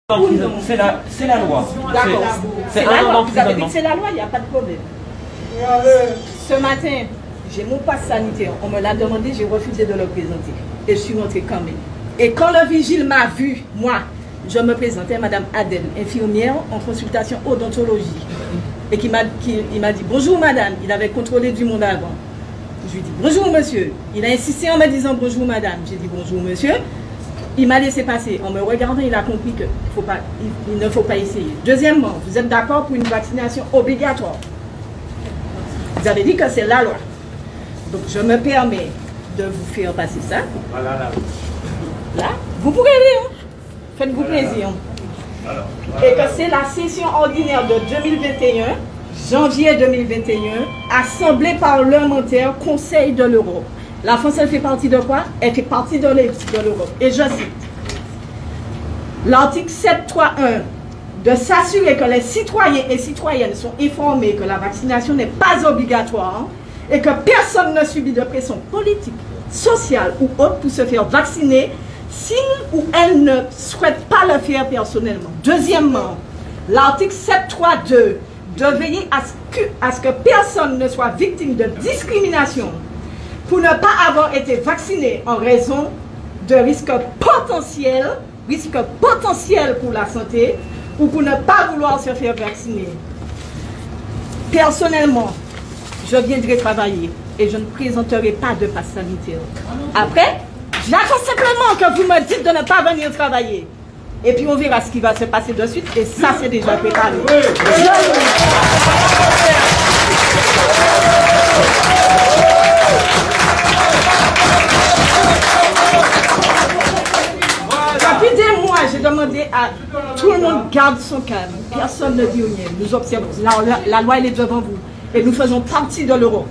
C'est la loi. D'accord. C'est la un loi. an Vous avez dit d'emprisonnement. que c'est la loi, il n'y a pas de problème. Ce matin, j'ai mon passe sanitaire. On me l'a demandé, j'ai refusé de le présenter. Et je suis rentrée quand même. Et quand le vigile m'a vu, moi, je me présentais, Madame Adèle, infirmière en consultation odontologie. Et il m'a dit bonjour madame. Il avait contrôlé du monde avant. Je lui ai dit bonjour monsieur. Il a insisté en me disant bonjour madame. J'ai dit bonjour monsieur. Il m'a laissé passer. En me regardant, il a compris qu'il ne faut pas essayer. Deuxièmement, vous êtes d'accord pour une vaccination obligatoire. Vous avez dit que c'est la loi. Donc je me permets de vous faire passer ça. Voilà, Là, vous pourrez lire. Faites-vous plaisir. Et que c'est la session ordinaire de 2021, janvier 2021, Assemblée parlementaire, Conseil de l'Europe. La France, elle fait partie de quoi? Elle fait partie de l'Europe. Et je cite l'article 7.3.1 de s'assurer que les citoyens et citoyennes sont informés que la vaccination n'est pas obligatoire et que personne ne subit de pression politique, sociale ou autre pour se faire vacciner s'il ou elle ne souhaite pas le faire personnellement. Deuxièmement, l'article 7.3.2 de veiller à ce que personne ne soit victime de discrimination pour ne pas avoir été vacciné en raison de risques potentiels pour la santé ou pour ne pas vouloir se faire vacciner. Personnellement, je viendrai travailler et je ne présenterai pas de passe sanitaire. Après, j'attends simplement que vous me dites de ne pas venir travailler. Et puis on verra ce qui va se passer de suite. Et ça, c'est déjà préparé. Depuis des mois, j'ai demandé à tout le monde garde son calme. Personne ne dit rien. Nous observons. La loi, elle est devant vous. Et nous faisons partie de l'Europe.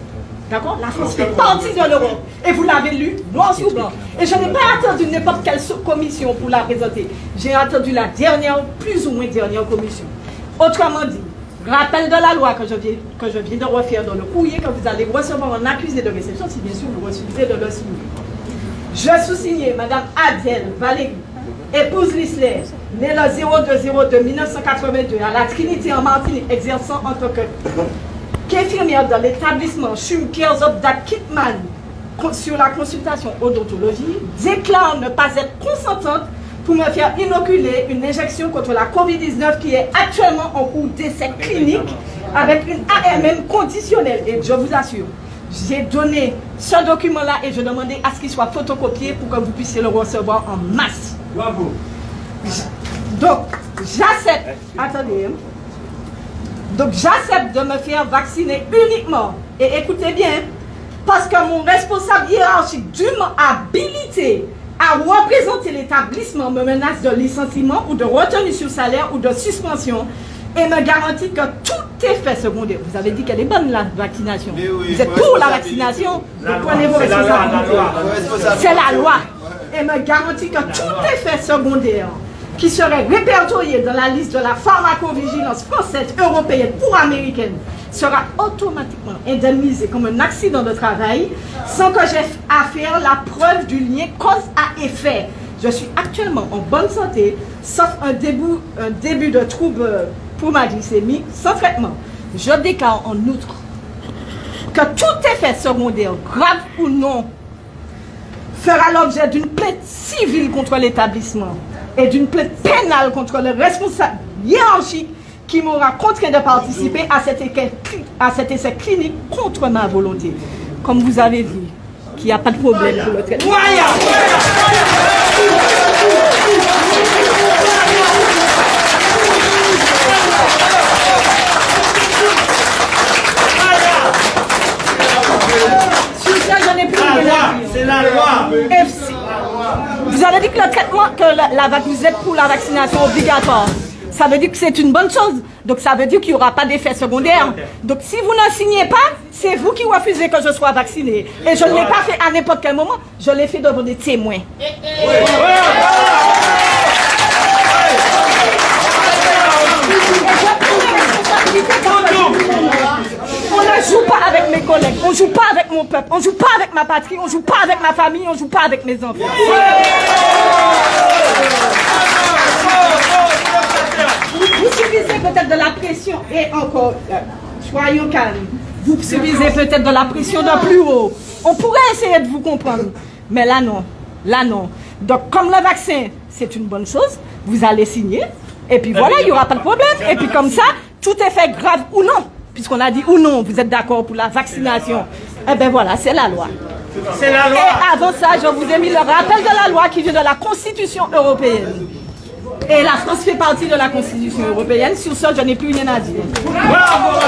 D'accord? La France fait partie de l'Europe. Et vous l'avez lu, noir sur blanc. Et je n'ai pas attendu n'importe quelle commission pour la présenter. J'ai attendu la dernière, plus ou moins dernière commission. Autrement dit, rappel de la loi que je viens de refaire dans le courrier que vous allez recevoir en accusé de réception, si bien sûr vous refusez de le signer. Je sous-signais Madame Adèle Valérie, épouse Lisler, née le 02/02/1982 à la Trinité en Martinique, exerçant en tant qu'infirmière dans l'établissement Schum Kerzobda Kitman sur la consultation odontologie, déclare ne pas être consentante pour me faire inoculer une injection contre la COVID-19 qui est actuellement en cours d'essai clinique avec une AMM conditionnelle. Et je vous assure, j'ai donné ce document-là et je demandais à ce qu'il soit photocopié pour que vous puissiez le recevoir en masse. Bravo. Donc, j'accepte. Attendez. Donc, j'accepte de me faire vacciner uniquement. Et écoutez bien, parce que mon responsable hiérarchique dûment habilité à représenter l'établissement me menace de licenciement ou de retenue sur salaire ou de suspension et me garantit que tout effet secondaire. Vous avez dit qu'elle est bonne la vaccination. Oui, vous êtes pour la vaccination, vous prenez vos responsabilités. C'est la loi. Et me garantit que tout effet secondaire qui serait répertorié dans la liste de la pharmacovigilance française, européenne ou américaine sera automatiquement indemnisé comme un accident de travail sans que j'aie à faire la preuve du lien cause à effet. Je suis actuellement en bonne santé, sauf un début de trouble pour ma glycémie sans traitement. Je déclare en outre que tout effet secondaire, grave ou non, fera l'objet d'une plainte civile contre l'établissement et d'une plainte pénale contre le responsable hiérarchique qui m'aura contraint de participer à cet essai clinique contre ma volonté. Comme vous avez vu, qu'il n'y a pas de problème pour le traitement. Sur ça, je n'ai plus rien à dire. C'est la loi. FC. Vous avez dit que le traitement, vous êtes pour la vaccination obligatoire. Ça veut dire que c'est une bonne chose. Donc ça veut dire qu'il n'y aura pas d'effet secondaire. Donc si vous ne signez pas, c'est vous qui refusez que je sois vacciné. Et je ne l'ai pas fait à n'importe quel moment. Je l'ai fait devant des témoins. On ne joue pas avec mes collègues, on ne joue pas avec mon peuple, on ne joue pas avec ma patrie, on ne joue pas avec ma famille, on ne joue pas avec mes enfants. et encore, soyons calmes. Vous subissez peut-être de la pression de plus haut. On pourrait essayer de vous comprendre. Mais là, non. Là, non. Donc, comme le vaccin, c'est une bonne chose, vous allez signer. Et puis voilà, il n'y aura pas de problème. Et puis comme ça, tout est fait grave ou non. Puisqu'on a dit ou non, vous êtes d'accord pour la vaccination. Eh bien voilà, c'est la loi. C'est la loi. Et avant ça, je vous ai mis le rappel de la loi qui vient de la Constitution européenne. Et la France fait partie de la Constitution européenne. Sur ça, je n'ai plus rien à dire. Bravo.